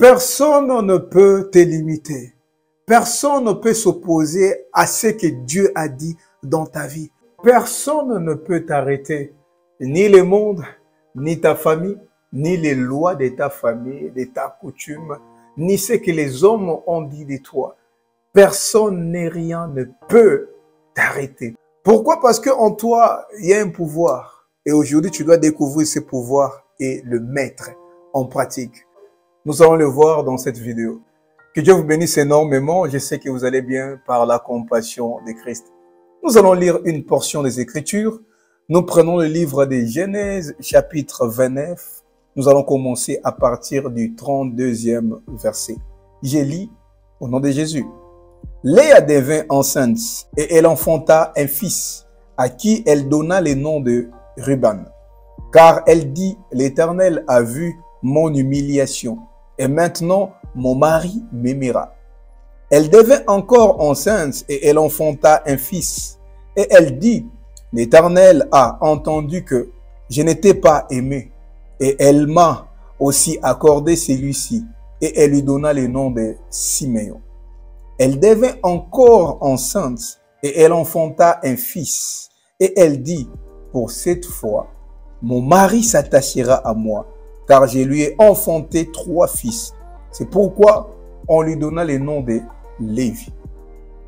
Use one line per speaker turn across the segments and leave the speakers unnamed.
Personne ne peut te limiter. Personne ne peut s'opposer à ce que Dieu a dit dans ta vie. Personne ne peut t'arrêter. Ni le monde, ni ta famille, ni les lois de ta famille, de ta coutume, ni ce que les hommes ont dit de toi. Personne ni rien ne peut t'arrêter. Pourquoi? Parce qu'en toi, il y a un pouvoir. Et aujourd'hui, tu dois découvrir ce pouvoir et le mettre en pratique. Nous allons le voir dans cette vidéo. Que Dieu vous bénisse énormément. Je sais que vous allez bien par la compassion de Christ. Nous allons lire une portion des Écritures. Nous prenons le livre de Genèse, chapitre 29. Nous allons commencer à partir du 32e verset. Je lis au nom de Jésus. Léa devint enceinte et elle enfanta un fils à qui elle donna le nom de Ruben. Car elle dit, l'Éternel a vu mon humiliation et maintenant mon mari m'aimera. Elle devint encore enceinte et elle enfanta un fils. Et elle dit, l'Éternel a entendu que je n'étais pas aimée. Et elle m'a aussi accordé celui-ci. Et elle lui donna le nom de Siméon. Elle devint encore enceinte et elle enfanta un fils. Et elle dit, pour cette fois, mon mari s'attachera à moi, car je lui ai enfanté 3 fils. C'est pourquoi on lui donna le nom de Lévi.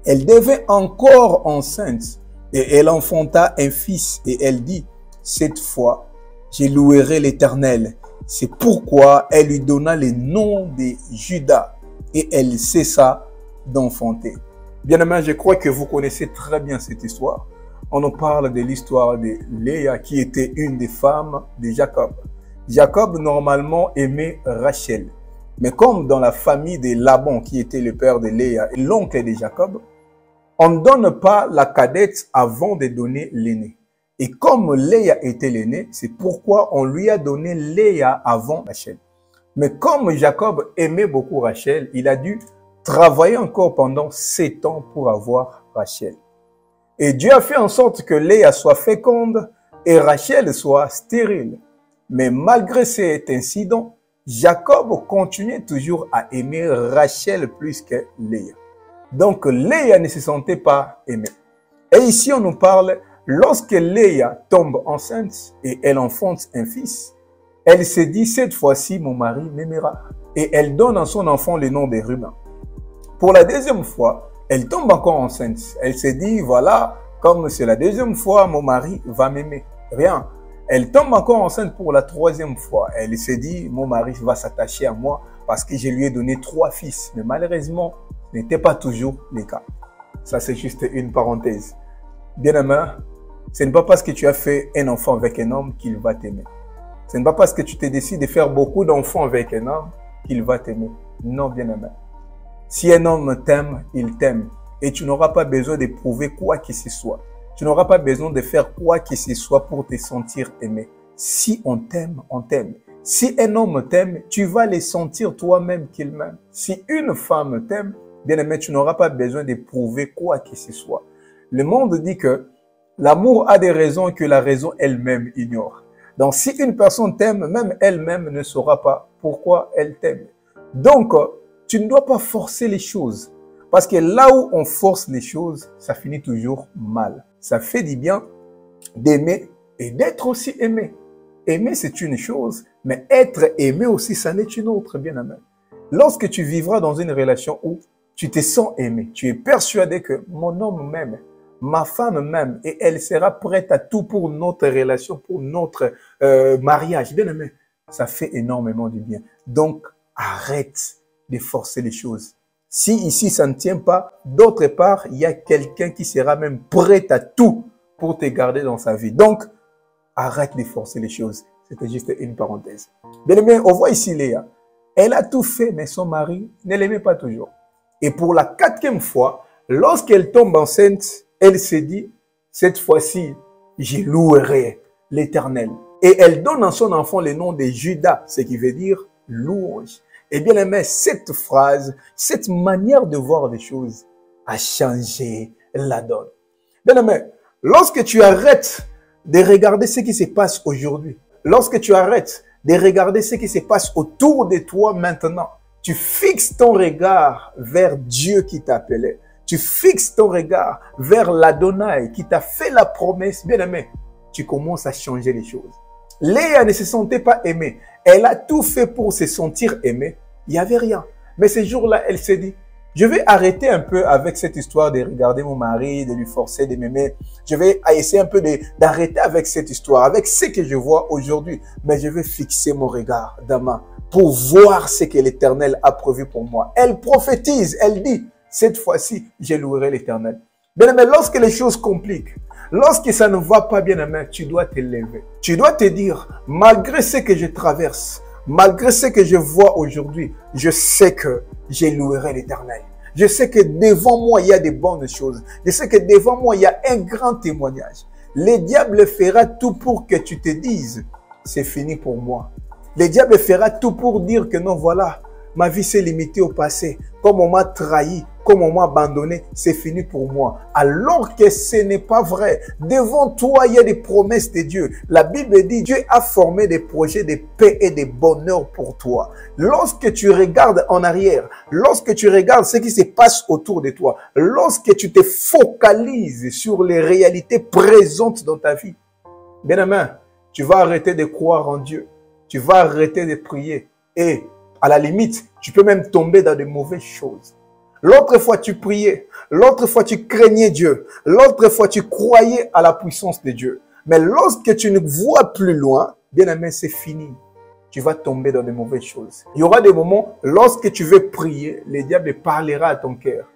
Elle devint encore enceinte et elle enfanta un fils. Et elle dit, cette fois, je louerai l'Éternel. C'est pourquoi elle lui donna le nom de Judas. Et elle cessa d'enfanter. Bien-aimés, je crois que vous connaissez très bien cette histoire. On nous parle de l'histoire de Léa qui était une des femmes de Jacob. Jacob, normalement, aimait Rachel. Mais comme dans la famille de Laban, qui était le père de Léa et l'oncle de Jacob, on ne donne pas la cadette avant de donner l'aîné. Et comme Léa était l'aîné, c'est pourquoi on lui a donné Léa avant Rachel. Mais comme Jacob aimait beaucoup Rachel, il a dû travailler encore pendant 7 ans pour avoir Rachel. Et Dieu a fait en sorte que Léa soit féconde et Rachel soit stérile. Mais malgré cet incident, Jacob continuait toujours à aimer Rachel plus que Léa. Donc Léa ne se sentait pas aimée. Et ici on nous parle, lorsque Léa tombe enceinte et elle enfante un fils, elle se dit, cette fois-ci mon mari m'aimera. Et elle donne à son enfant le nom de Ruben. Pour la deuxième fois, elle tombe encore enceinte. Elle se dit, voilà, comme c'est la deuxième fois, mon mari va m'aimer. Rien. Elle tombe encore enceinte pour la 3e fois. Elle se dit, mon mari va s'attacher à moi parce que je lui ai donné 3 fils. Mais malheureusement, ce n'était pas toujours le cas. Ça, c'est juste une parenthèse. Bien-aimé, ce n'est pas parce que tu as fait un enfant avec un homme qu'il va t'aimer. Ce n'est pas parce que tu te décides de faire beaucoup d'enfants avec un homme qu'il va t'aimer. Non, bien-aimé. Si un homme t'aime, il t'aime. Et tu n'auras pas besoin de prouver quoi que ce soit. Tu n'auras pas besoin de faire quoi que ce soit pour te sentir aimé. Si on t'aime, on t'aime. Si un homme t'aime, tu vas le sentir toi-même qu'il m'aime. Si une femme t'aime, bien aimé, tu n'auras pas besoin de prouver quoi que ce soit. Le monde dit que l'amour a des raisons que la raison elle-même ignore. Donc si une personne t'aime, même elle-même ne saura pas pourquoi elle t'aime. Donc, tu ne dois pas forcer les choses. Parce que là où on force les choses, ça finit toujours mal. Ça fait du bien d'aimer et d'être aussi aimé. Aimer, c'est une chose, mais être aimé aussi, ça n'est une autre, bien aimé. Lorsque tu vivras dans une relation où tu te sens aimé, tu es persuadé que mon homme m'aime, ma femme m'aime, et elle sera prête à tout pour notre relation, pour notre mariage, bien aimé, ça fait énormément du bien. Donc, arrête de forcer les choses. Si ici, ça ne tient pas, d'autre part, il y a quelqu'un qui sera même prêt à tout pour te garder dans sa vie. Donc, arrête de forcer les choses. C'était juste une parenthèse. Bien aimé, on voit ici Léa. Elle a tout fait, mais son mari ne l'aimait pas toujours. Et pour la 4e fois, lorsqu'elle tombe enceinte, elle se dit, cette fois-ci, je louerai l'Éternel. Et elle donne à son enfant le nom de Judas, ce qui veut dire louange. Et bien aimé, cette phrase, cette manière de voir les choses a changé la donne. Bien aimé, lorsque tu arrêtes de regarder ce qui se passe aujourd'hui, lorsque tu arrêtes de regarder ce qui se passe autour de toi maintenant, Tu fixes ton regard vers Dieu qui t'appelait. Tu fixes ton regard vers l'Adonai qui t'a fait la promesse. Bien aimé, tu commences à changer les choses. Léa ne se sentait pas aimée. Elle a tout fait pour se sentir aimée. Il n'y avait rien. Mais ce jour-là, elle s'est dit, je vais arrêter un peu avec cette histoire de regarder mon mari, de lui forcer de m'aimer. Je vais essayer un peu d'arrêter avec cette histoire, avec ce que je vois aujourd'hui. Mais je vais fixer mon regard demain pour voir ce que l'Éternel a prévu pour moi. Elle prophétise, elle dit, cette fois-ci, je louerai l'Éternel. Bien aimé, lorsque les choses compliquent, lorsque ça ne va pas bien aimé, tu dois te lever. Tu dois te dire, malgré ce que je traverse, malgré ce que je vois aujourd'hui, je sais que je louerai l'Éternel. Je sais que devant moi, il y a des bonnes choses. Je sais que devant moi, il y a un grand témoignage. Le diable fera tout pour que tu te dises, c'est fini pour moi. Le diable fera tout pour dire que non, voilà, ma vie s'est limitée au passé. Comme on m'a trahi, comme on m'a abandonné, c'est fini pour moi. Alors que ce n'est pas vrai. Devant toi, il y a des promesses de Dieu. La Bible dit, Dieu a formé des projets de paix et de bonheur pour toi. Lorsque tu regardes en arrière, lorsque tu regardes ce qui se passe autour de toi, lorsque tu te focalises sur les réalités présentes dans ta vie, bien aimé, tu vas arrêter de croire en Dieu. Tu vas arrêter de prier. Et à la limite, tu peux même tomber dans de mauvaises choses. L'autre fois, tu priais. L'autre fois, tu craignais Dieu. L'autre fois, tu croyais à la puissance de Dieu. Mais lorsque tu ne vois plus loin, bien aimé, c'est fini. Tu vas tomber dans de mauvaises choses. Il y aura des moments, lorsque tu veux prier, le diable parlera à ton cœur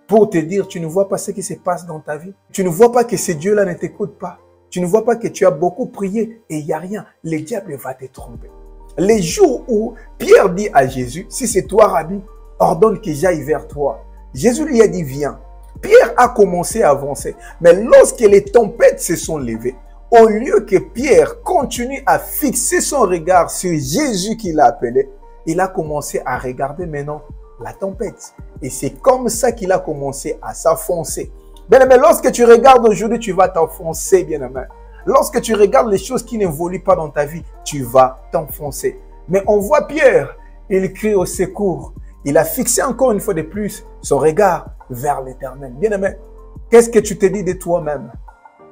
pour te dire, tu ne vois pas ce qui se passe dans ta vie. Tu ne vois pas que ce Dieu-là ne t'écoute pas. Tu ne vois pas que tu as beaucoup prié et il n'y a rien. Le diable va te tromper. Les jours où Pierre dit à Jésus, si c'est toi, Rabbi, ordonne que j'aille vers toi. Jésus lui a dit, viens. Pierre a commencé à avancer. Mais lorsque les tempêtes se sont levées, au lieu que Pierre continue à fixer son regard sur Jésus qui l'a appelé, il a commencé à regarder maintenant la tempête. Et c'est comme ça qu'il a commencé à s'enfoncer. Bien-aimé, lorsque tu regardes aujourd'hui, tu vas t'enfoncer, bien-aimé. Lorsque tu regardes les choses qui n'évoluent pas dans ta vie, tu vas t'enfoncer. Mais on voit Pierre, il crie au secours. Il a fixé encore une fois de plus son regard vers l'Éternel. Bien-aimé, qu'est-ce que tu te dis de toi-même?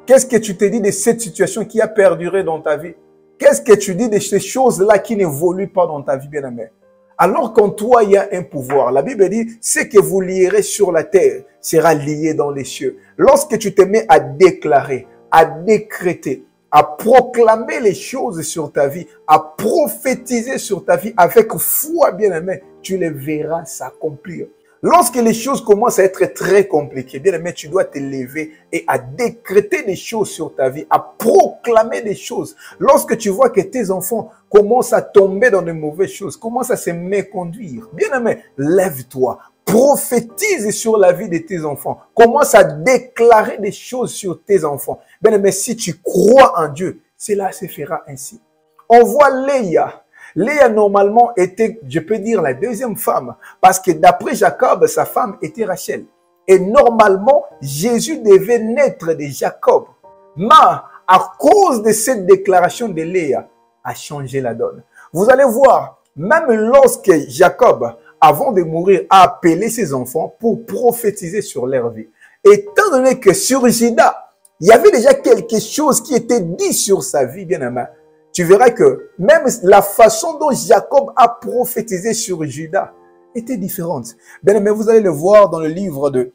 Qu'est-ce que tu te dis de cette situation qui a perduré dans ta vie? Qu'est-ce que tu dis de ces choses-là qui n'évoluent pas dans ta vie, bien-aimé? Alors qu'en toi, il y a un pouvoir. La Bible dit, ce que vous lierez sur la terre sera lié dans les cieux. Lorsque tu te mets à déclarer, à décréter, à proclamer les choses sur ta vie, à prophétiser sur ta vie avec foi, bien-aimé, tu les verras s'accomplir. Lorsque les choses commencent à être très compliquées, bien aimé, tu dois te lever et à décréter des choses sur ta vie, à proclamer des choses. Lorsque tu vois que tes enfants commencent à tomber dans de mauvaises choses, commencent à se méconduire, bien aimé, lève-toi, prophétise sur la vie de tes enfants, commence à déclarer des choses sur tes enfants. Bien aimé, si tu crois en Dieu, cela se fera ainsi. On voit Léa. Léa, normalement, était, je peux dire, la deuxième femme. Parce que d'après Jacob, sa femme était Rachel. Et normalement, Jésus devait naître de Jacob. Mais, à cause de cette déclaration de Léa, a changé la donne. Vous allez voir, même lorsque Jacob, avant de mourir, a appelé ses enfants pour prophétiser sur leur vie. Étant donné que sur Juda, il y avait déjà quelque chose qui était dit sur sa vie, bien aimé. Tu verras que même la façon dont Jacob a prophétisé sur Juda était différente. Bien aimé, vous allez le voir dans le livre de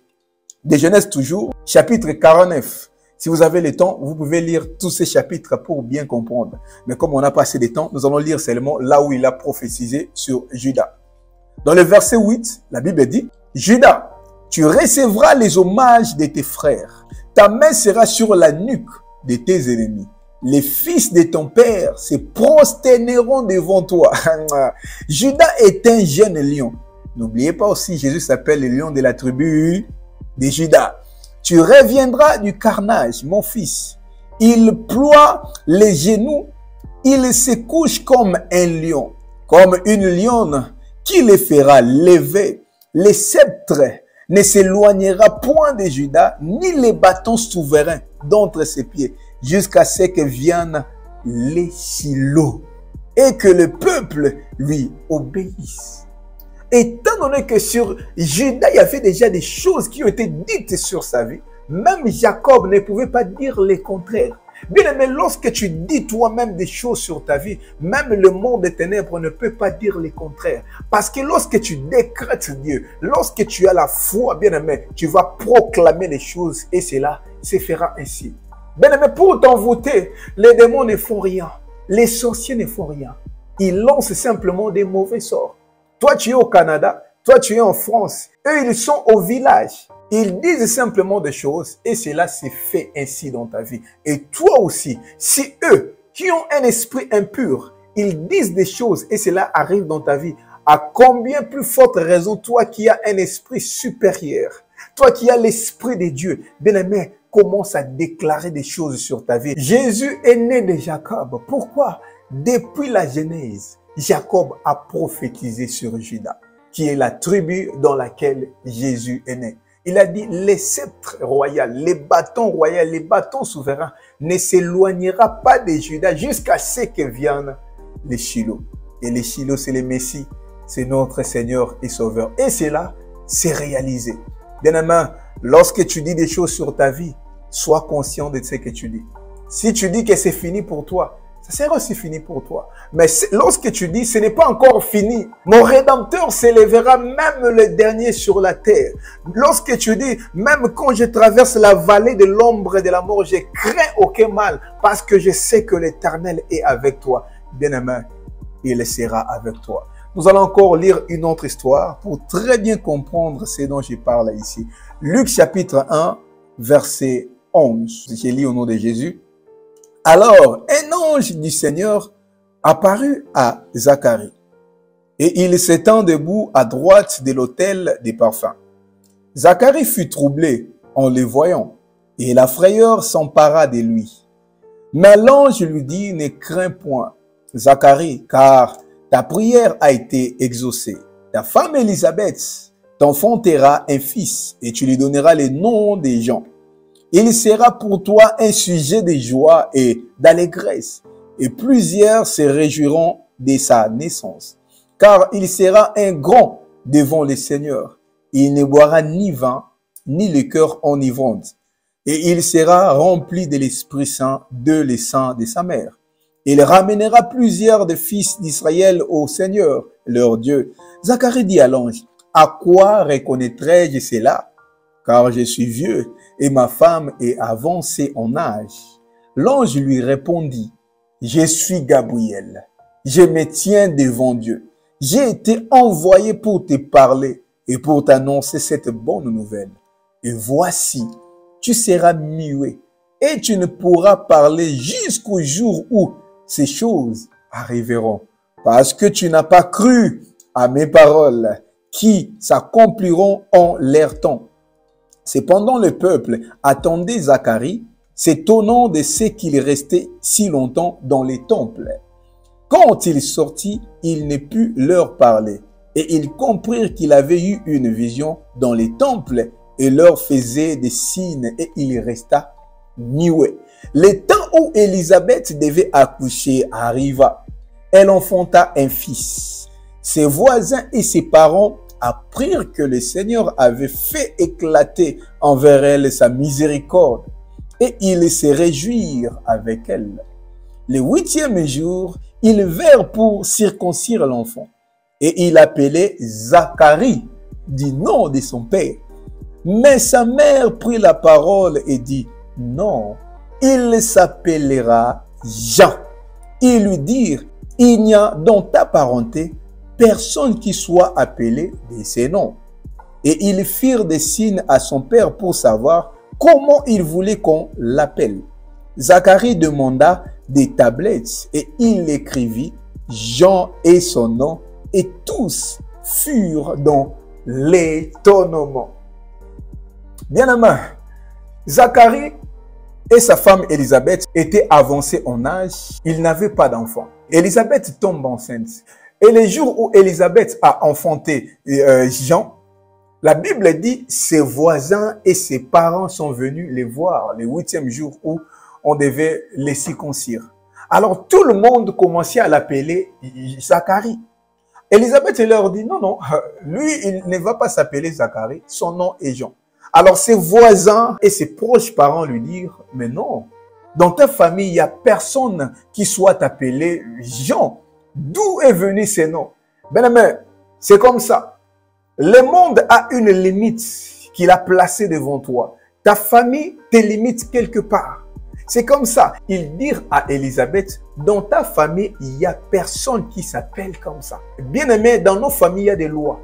Genèse toujours, chapitre 49. Si vous avez le temps, vous pouvez lire tous ces chapitres pour bien comprendre. Mais comme on n'a pas assez de temps, nous allons lire seulement là où il a prophétisé sur Juda. Dans le verset 8, la Bible dit, « Juda, tu recevras les hommages de tes frères. Ta main sera sur la nuque de tes ennemis. Les fils de ton père se prosterneront devant toi. » Juda est un jeune lion. N'oubliez pas aussi, Jésus s'appelle le lion de la tribu de Juda. Tu reviendras du carnage, mon fils. Il ploie les genoux. Il se couche comme un lion, comme une lionne qui les fera lever. Les sceptres ne s'éloignera point de Juda, ni les bâtons souverains d'entre ses pieds, jusqu'à ce que viennent les Shiloh et que le peuple lui obéisse. Étant donné que sur Judas, il y avait déjà des choses qui ont été dites sur sa vie, même Jacob ne pouvait pas dire le contraire. Bien aimé, lorsque tu dis toi-même des choses sur ta vie, même le monde des ténèbres ne peut pas dire le contraire. Parce que lorsque tu décrètes Dieu, lorsque tu as la foi, bien aimé, tu vas proclamer les choses et cela se fera ainsi. Bien aimé, pour t'envoûter, les démons ne font rien. Les sorciers ne font rien. Ils lancent simplement des mauvais sorts. Toi, tu es au Canada, toi, tu es en France. Eux, ils sont au village. Ils disent simplement des choses et cela s'est fait ainsi dans ta vie. Et toi aussi, si eux qui ont un esprit impur, ils disent des choses et cela arrive dans ta vie, à combien plus forte raison toi qui as un esprit supérieur, toi qui as l'esprit de Dieu, bien aimé, commence à déclarer des choses sur ta vie. Jésus est né de Jacob. Pourquoi? Depuis la Genèse, Jacob a prophétisé sur Judas, qui est la tribu dans laquelle Jésus est né. Il a dit, les sceptres royaux, les bâtons royaux, les bâtons souverains ne s'éloignera pas de Judas jusqu'à ce que vienne les Shiloh. Et les Shiloh, c'est le Messie, c'est notre Seigneur et Sauveur. Et cela, c'est réalisé. Bien-aimé, lorsque tu dis des choses sur ta vie, sois conscient de ce que tu dis. Si tu dis que c'est fini pour toi, ça sera aussi fini pour toi. Mais lorsque tu dis, ce n'est pas encore fini, mon Rédempteur s'élèvera même le dernier sur la terre. Lorsque tu dis, même quand je traverse la vallée de l'ombre et de la mort, je crains aucun mal parce que je sais que l'Éternel est avec toi. Bien-aimé, il sera avec toi. Nous allons encore lire une autre histoire pour très bien comprendre ce dont je parle ici. Luc chapitre 1, verset 11. Je lis au nom de Jésus. Alors, un ange du Seigneur apparut à Zacharie, et il s'étend debout à droite de l'autel des parfums. Zacharie fut troublé en le voyant, et la frayeur s'empara de lui. Mais l'ange lui dit, ne crains point, Zacharie, car ta prière a été exaucée. Ta femme Élisabeth t'enfantera un fils, et tu lui donneras le nom des gens. Il sera pour toi un sujet de joie et d'allégresse, et plusieurs se réjouiront de sa naissance, car il sera un grand devant le Seigneur. Il ne boira ni vin, ni liqueur enivrante, et il sera rempli de l'Esprit Saint de le sein de sa mère. Il ramènera plusieurs des fils d'Israël au Seigneur, leur Dieu. Zacharie dit à l'ange, à quoi reconnaîtrai-je cela? Car je suis vieux et ma femme est avancée en âge. L'ange lui répondit, je suis Gabriel, je me tiens devant Dieu. J'ai été envoyé pour te parler et pour t'annoncer cette bonne nouvelle. Et voici, tu seras muet et tu ne pourras parler jusqu'au jour où ces choses arriveront. Parce que tu n'as pas cru à mes paroles qui s'accompliront en leur temps. Cependant, le peuple attendait Zacharie, s'étonnant de ce qu'il restait si longtemps dans les temples. Quand il sortit, il ne put leur parler, et ils comprirent qu'il avait eu une vision dans les temples et leur faisait des signes, et il resta muet. Le temps où Élisabeth devait accoucher arriva. Elle enfanta un fils. Ses voisins et ses parents apprirent que le Seigneur avait fait éclater envers elle sa miséricorde, et ils se réjouirent avec elle. Le 8e jour, ils vinrent pour circoncire l'enfant, et il appelait Zacharie du nom de son père. Mais sa mère prit la parole et dit, non, il s'appellera Jean. Ils lui dirent, il n'y a dans ta parenté personne qui soit appelé de ces noms. Et ils firent des signes à son père pour savoir comment il voulait qu'on l'appelle. Zacharie demanda des tablettes et il écrivit Jean et son nom, et tous furent dans l'étonnement. Bien-aimé, Zacharie et sa femme Élisabeth étaient avancés en âge. Ils n'avaient pas d'enfant. Élisabeth tombe enceinte. Et le jour où Élisabeth a enfanté Jean, la Bible dit ses voisins et ses parents sont venus les voir le 8e jour où on devait les circoncire. Alors tout le monde commençait à l'appeler Zacharie. Élisabeth leur dit, non, non, lui, il ne va pas s'appeler Zacharie, son nom est Jean. Alors ses voisins et ses proches parents lui dirent, mais non, dans ta famille, il n'y a personne qui soit appelé Jean. D'où est venu ce nom? Bien-aimé, c'est comme ça. Le monde a une limite qu'il a placée devant toi. Ta famille te limite quelque part. C'est comme ça. Ils dirent à Élisabeth, dans ta famille, il n'y a personne qui s'appelle comme ça. Bien-aimé, dans nos familles, il y a des lois.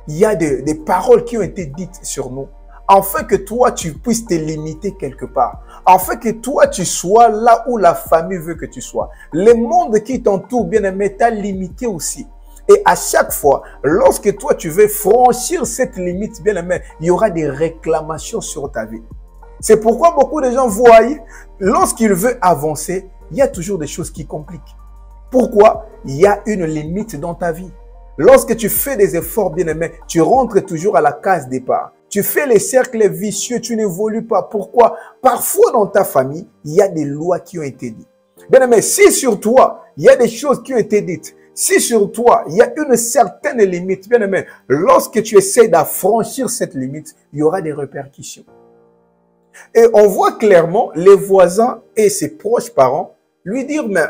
Il y a des paroles qui ont été dites sur nous. Afin que toi, tu puisses te limiter quelque part. Afin que toi, tu sois là où la famille veut que tu sois. Le monde qui t'entoure, bien-aimé, t'a limité aussi. Et à chaque fois, lorsque toi, tu veux franchir cette limite, bien-aimé, il y aura des réclamations sur ta vie. C'est pourquoi beaucoup de gens voient, lorsqu'ils veulent avancer, il y a toujours des choses qui compliquent. Pourquoi? Il y a une limite dans ta vie. Lorsque tu fais des efforts, bien-aimé, tu rentres toujours à la case départ. Tu fais les cercles vicieux, tu n'évolues pas. Pourquoi? Parfois dans ta famille, il y a des lois qui ont été dites. Bien-aimé, si sur toi, il y a des choses qui ont été dites, si sur toi, il y a une certaine limite, bien-aimé, lorsque tu essaies d'affranchir cette limite, il y aura des répercussions. Et on voit clairement les voisins et ses proches parents lui dire, mais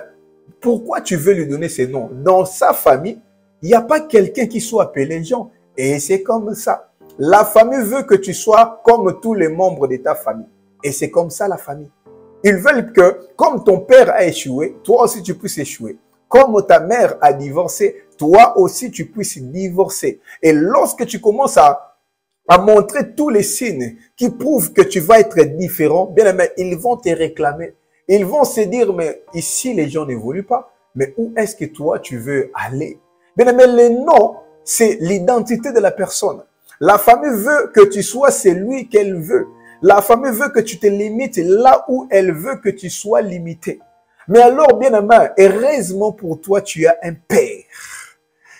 pourquoi tu veux lui donner ces noms? Dans sa famille, il n'y a pas quelqu'un qui soit appelé Jean. Et c'est comme ça. La famille veut que tu sois comme tous les membres de ta famille. Et c'est comme ça la famille. Ils veulent que, comme ton père a échoué, toi aussi tu puisses échouer. Comme ta mère a divorcé, toi aussi tu puisses divorcer. Et lorsque tu commences à montrer tous les signes qui prouvent que tu vas être différent, bien aimé, ils vont te réclamer. Ils vont se dire, mais ici les gens n'évoluent pas. Mais où est-ce que toi tu veux aller? Bien aimé, le nom, c'est l'identité de la personne. La famille veut que tu sois celui qu'elle veut. La famille veut que tu te limites là où elle veut que tu sois limité. Mais alors, bien aimé, heureusement pour toi, tu as un père.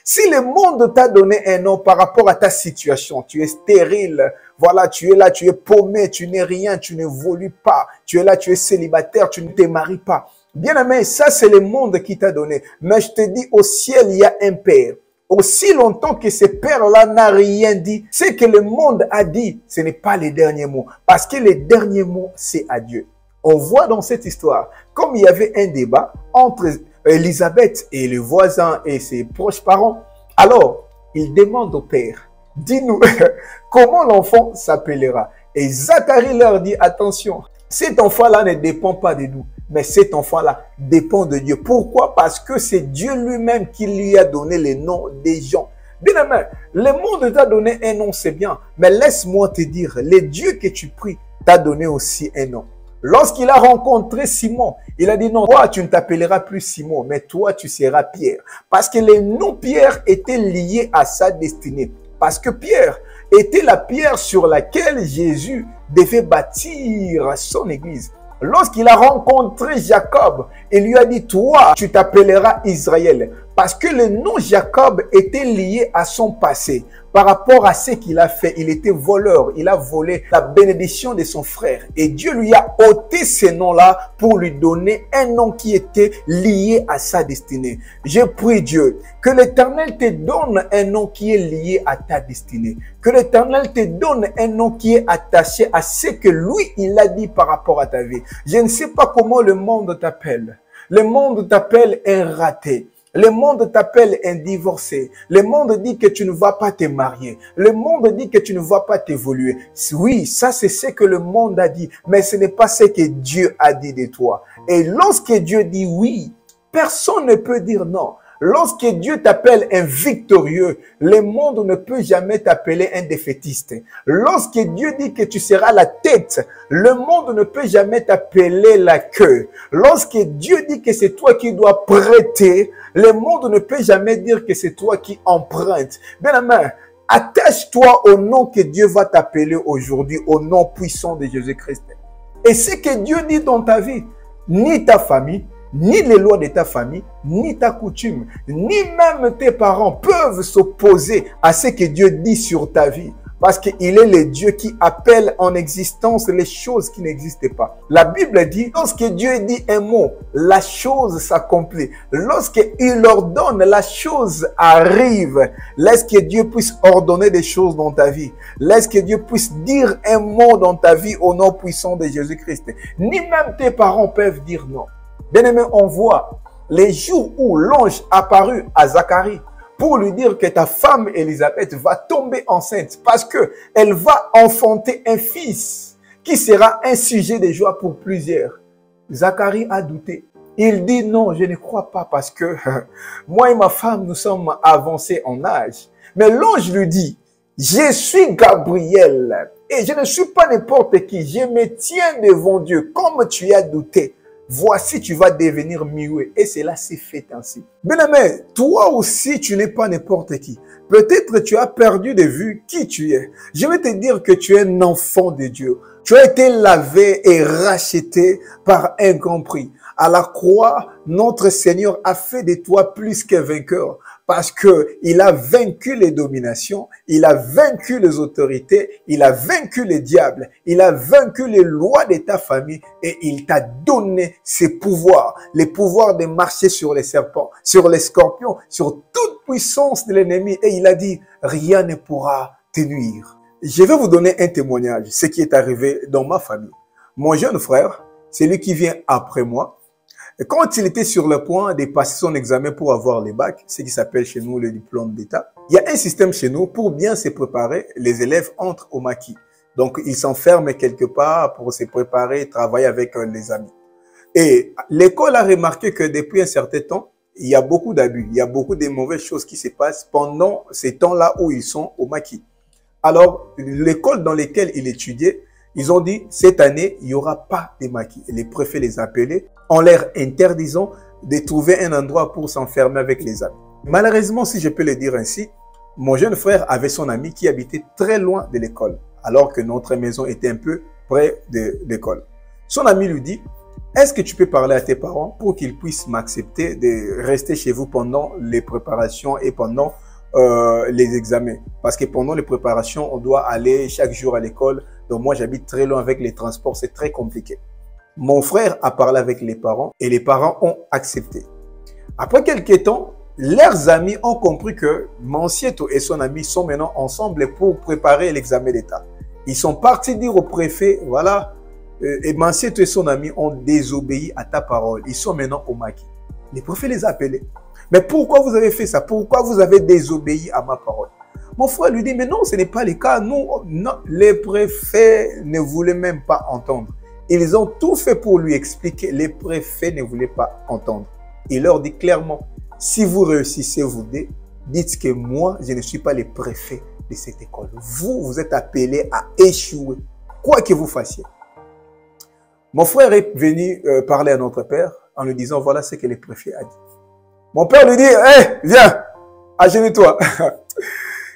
Si le monde t'a donné un nom par rapport à ta situation, tu es stérile, voilà, tu es là, tu es paumé, tu n'es rien, tu n'évolues pas, tu es là, tu es célibataire, tu ne te maries pas. Bien aimé, ça c'est le monde qui t'a donné. Mais je te dis, au ciel, il y a un père. Aussi longtemps que ce père-là n'a rien dit, ce que le monde a dit, ce n'est pas les derniers mots. Parce que les derniers mots, c'est à Dieu. On voit dans cette histoire, comme il y avait un débat entre Élisabeth et les voisins et ses proches parents, alors il demande au père, dis-nous comment l'enfant s'appellera. Et Zacharie leur dit, attention, cet enfant-là ne dépend pas de nous, mais cet enfant-là dépend de Dieu. Pourquoi? Parce que c'est Dieu lui-même qui lui a donné les noms des gens. Bien aimé, le monde t'a donné un nom, c'est bien, mais laisse-moi te dire, le Dieu que tu pries t'a donné aussi un nom. Lorsqu'il a rencontré Simon, il a dit non, toi tu ne t'appelleras plus Simon, mais toi tu seras Pierre. Parce que le nom Pierre était lié à sa destinée. Parce que Pierre était la pierre sur laquelle Jésus devait bâtir son église. Lorsqu'il a rencontré Jacob, il lui a dit, toi, tu t'appelleras Israël. Parce que le nom Jacob était lié à son passé. Par rapport à ce qu'il a fait, il était voleur. Il a volé la bénédiction de son frère. Et Dieu lui a ôté ce nom-là pour lui donner un nom qui était lié à sa destinée. Je prie Dieu que l'Éternel te donne un nom qui est lié à ta destinée. Que l'Éternel te donne un nom qui est attaché à ce que lui, il a dit par rapport à ta vie. Je ne sais pas comment le monde t'appelle. Le monde t'appelle un raté. Le monde t'appelle un divorcé. Le monde dit que tu ne vas pas te marier. Le monde dit que tu ne vas pas t'évoluer. Oui, ça c'est ce que le monde a dit, mais ce n'est pas ce que Dieu a dit de toi. Et lorsque Dieu dit oui, personne ne peut dire non. Lorsque Dieu t'appelle un victorieux, le monde ne peut jamais t'appeler un défaitiste. Lorsque Dieu dit que tu seras la tête, le monde ne peut jamais t'appeler la queue. Lorsque Dieu dit que c'est toi qui dois prêter, le monde ne peut jamais dire que c'est toi qui empruntes. Bien aimé, attache-toi au nom que Dieu va t'appeler aujourd'hui, au nom puissant de Jésus-Christ. Et ce que Dieu dit dans ta vie, ni ta famille, ni les lois de ta famille, ni ta coutume, ni même tes parents peuvent s'opposer à ce que Dieu dit sur ta vie. Parce qu'il est le Dieu qui appelle en existence les choses qui n'existaient pas. La Bible dit, lorsque Dieu dit un mot, la chose s'accomplit. Lorsqu'il ordonne, la chose arrive. Laisse que Dieu puisse ordonner des choses dans ta vie. Laisse que Dieu puisse dire un mot dans ta vie au nom puissant de Jésus-Christ. Ni même tes parents peuvent dire non. Bien-aimé, on voit les jours où l'ange apparut à Zacharie pour lui dire que ta femme Élisabeth va tomber enceinte parce que elle va enfanter un fils qui sera un sujet de joie pour plusieurs. Zacharie a douté. Il dit non, je ne crois pas parce que moi et ma femme, nous sommes avancés en âge. Mais l'ange lui dit, je suis Gabriel et je ne suis pas n'importe qui. Je me tiens devant Dieu. Comme tu as douté, voici tu vas devenir muet. Et cela s'est fait ainsi. Bien-aimé, toi aussi tu n'es pas n'importe qui. Peut-être tu as perdu de vue qui tu es. Je vais te dire que tu es un enfant de Dieu. Tu as été lavé et racheté par un grand prix. À la croix, notre Seigneur a fait de toi plus qu'un vainqueur. Parce que il a vaincu les dominations, il a vaincu les autorités, il a vaincu les diables, il a vaincu les lois de ta famille et il t'a donné ses pouvoirs, les pouvoirs de marcher sur les serpents, sur les scorpions, sur toute puissance de l'ennemi. Et il a dit, rien ne pourra te nuire. Je vais vous donner un témoignage, ce qui est arrivé dans ma famille. Mon jeune frère, c'est lui qui vient après moi. Quand il était sur le point de passer son examen pour avoir les bacs, ce qui s'appelle chez nous le diplôme d'État, il y a un système chez nous pour bien se préparer, les élèves entrent au maquis. Donc, ils s'enferment quelque part pour se préparer, travailler avec les amis. Et l'école a remarqué que depuis un certain temps, il y a beaucoup d'abus, il y a beaucoup de mauvaises choses qui se passent pendant ces temps-là où ils sont au maquis. Alors, l'école dans laquelle il étudiait, ils ont dit, cette année, il n'y aura pas de maquis. Les préfets les appelaient en leur interdisant de trouver un endroit pour s'enfermer avec les amis. Malheureusement, si je peux le dire ainsi, mon jeune frère avait son ami qui habitait très loin de l'école, alors que notre maison était un peu près de l'école. Son ami lui dit, est-ce que tu peux parler à tes parents pour qu'ils puissent m'accepter de rester chez vous pendant les préparations et pendant les examens? Parce que pendant les préparations, on doit aller chaque jour à l'école. Donc moi, j'habite très loin avec les transports, c'est très compliqué. Mon frère a parlé avec les parents et les parents ont accepté. Après quelques temps, leurs amis ont compris que Mancieto et son ami sont maintenant ensemble pour préparer l'examen d'État. Ils sont partis dire au préfet, voilà, et Mancieto et son ami ont désobéi à ta parole. Ils sont maintenant au maquis. Les préfets les a appelés. Mais pourquoi vous avez fait ça? Pourquoi vous avez désobéi à ma parole? Mon frère lui dit, mais non, ce n'est pas le cas. Nous, non, les préfets ne voulaient même pas entendre. Ils ont tout fait pour lui expliquer. Les préfets ne voulaient pas entendre. Il leur dit clairement, si vous réussissez, vous dites que moi, je ne suis pas le préfet de cette école. Vous, vous êtes appelés à échouer, quoi que vous fassiez. Mon frère est venu parler à notre père en lui disant, voilà ce que le préfet a dit. Mon père lui dit, hey, viens, agenouille-toi.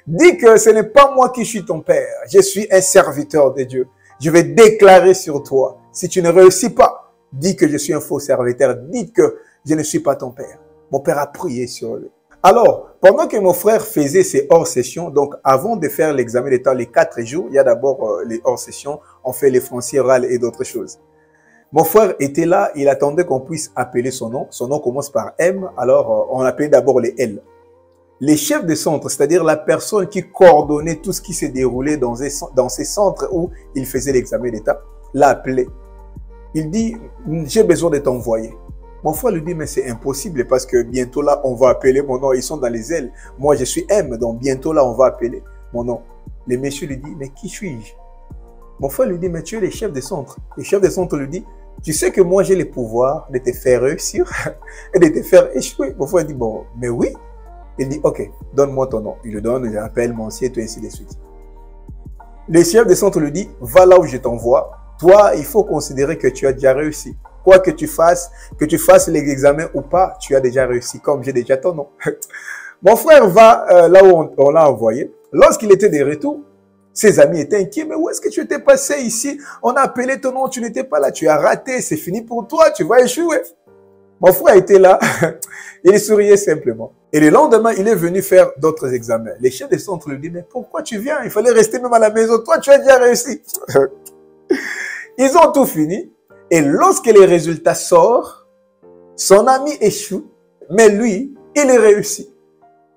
Dis que ce n'est pas moi qui suis ton père. Je suis un serviteur de Dieu. Je vais déclarer sur toi. Si tu ne réussis pas, dis que je suis un faux serviteur. Dis que je ne suis pas ton père. Mon père a prié sur lui. Alors, pendant que mon frère faisait ses hors-sessions, donc avant de faire l'examen d'État, les 4 jours, il y a d'abord les hors-sessions, on fait les français orales et d'autres choses. Mon frère était là, il attendait qu'on puisse appeler son nom. Son nom commence par M, alors on appelait d'abord les L. Les chefs de centre, c'est-à-dire la personne qui coordonnait tout ce qui s'est déroulé dans ces centres où il faisait l'examen d'État, l'a appelé. Il dit, j'ai besoin de t'envoyer. Mon frère lui dit, mais c'est impossible parce que bientôt là, on va appeler mon nom. Ils sont dans les ailes. Moi, je suis M, donc bientôt là, on va appeler mon nom. Le monsieur lui dit, mais qui suis-je? Mon frère lui dit, mais tu es le chef de centre. Le chef de centre lui dit, tu sais que moi, j'ai le pouvoir de te faire réussir et de te faire échouer. Mon frère dit, bon, mais oui. Il dit, ok, donne-moi ton nom. Il le donne, je l'appelle Mancieto et ainsi de suite. Le chef de centre lui dit, va là où je t'envoie. Toi, il faut considérer que tu as déjà réussi. Quoi que tu fasses l'examen ou pas, tu as déjà réussi, comme j'ai déjà ton nom. Mon frère va là où on l'a envoyé. Lorsqu'il était de retour, ses amis étaient inquiets. Mais où est-ce que tu étais passé ici? On a appelé ton nom, tu n'étais pas là. Tu as raté, c'est fini pour toi, tu vas échouer. Mon frère était là, il souriait simplement. Et le lendemain, il est venu faire d'autres examens. Les chefs de centre lui disent, mais pourquoi tu viens? Il fallait rester même à la maison. Toi, tu as déjà réussi. Ils ont tout fini. Et lorsque les résultats sortent, son ami échoue, mais lui, il est réussi.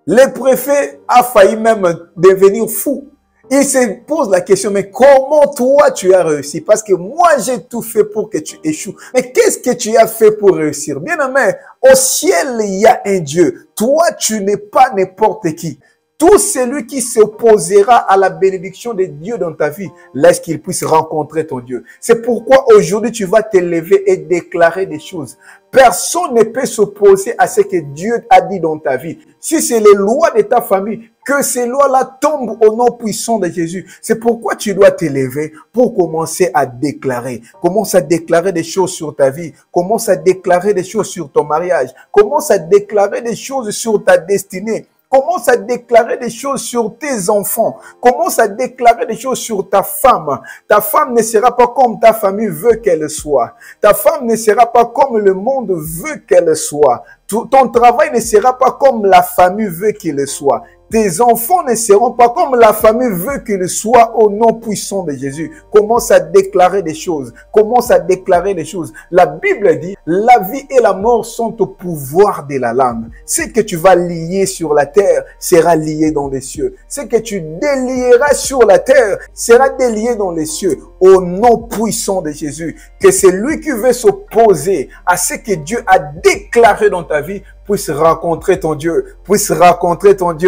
Le préfet a failli même devenir fou. Il se pose la question, mais comment toi tu as réussi? Parce que moi j'ai tout fait pour que tu échoues. Mais qu'est-ce que tu as fait pour réussir? Bien aimé, au ciel il y a un Dieu. Toi tu n'es pas n'importe qui. Tout celui qui s'opposera à la bénédiction de Dieu dans ta vie, laisse qu'il puisse rencontrer ton Dieu. C'est pourquoi aujourd'hui tu vas te lever et déclarer des choses. Personne ne peut s'opposer à ce que Dieu a dit dans ta vie. Si c'est les lois de ta famille, que ces lois-là tombent au nom puissant de Jésus. C'est pourquoi tu dois te lever pour commencer à déclarer. Commence à déclarer des choses sur ta vie. Commence à déclarer des choses sur ton mariage. Commence à déclarer des choses sur ta destinée. Commence à déclarer des choses sur tes enfants. Commence à déclarer des choses sur ta femme. Ta femme ne sera pas comme ta famille veut qu'elle soit. Ta femme ne sera pas comme le monde veut qu'elle soit. Ton travail ne sera pas comme la famille veut qu'il soit. Tes enfants ne seront pas comme la famille veut qu'ils soient au nom puissant de Jésus. Commence à déclarer des choses. Commence à déclarer des choses. La Bible dit, la vie et la mort sont au pouvoir de la langue. Ce que tu vas lier sur la terre sera lié dans les cieux. Ce que tu délieras sur la terre sera délié dans les cieux. Au nom puissant de Jésus. Que celui qui veut s'opposer à ce que Dieu a déclaré dans ta vie puisse rencontrer ton Dieu,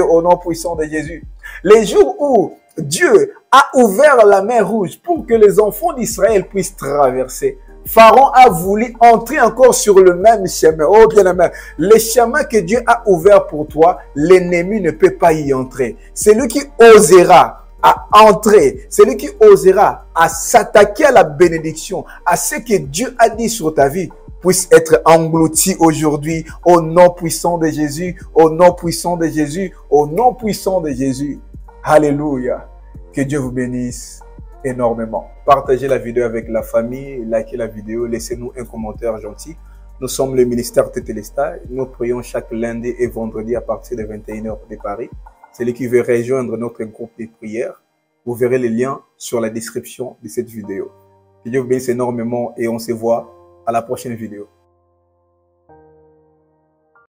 au nom puissant de Jésus. Les jours où Dieu a ouvert la mer Rouge pour que les enfants d'Israël puissent traverser, Pharaon a voulu entrer encore sur le même chemin. Oh bien-aimé, le chemin que Dieu a ouvert pour toi, l'ennemi ne peut pas y entrer. Celui qui osera à entrer, celui qui osera à s'attaquer à la bénédiction, à ce que Dieu a dit sur ta vie, puisse être englouti aujourd'hui au nom puissant de Jésus, au nom puissant de Jésus, au nom puissant de Jésus. Alléluia. Que Dieu vous bénisse énormément. Partagez la vidéo avec la famille, likez la vidéo, laissez-nous un commentaire gentil. Nous sommes le ministère Tétélestat. Nous prions chaque lundi et vendredi à partir de 21h de Paris. Celui qui veut rejoindre notre groupe de prière, vous verrez les liens sur la description de cette vidéo. Que Dieu vous bénisse énormément et on se voit à la prochaine vidéo.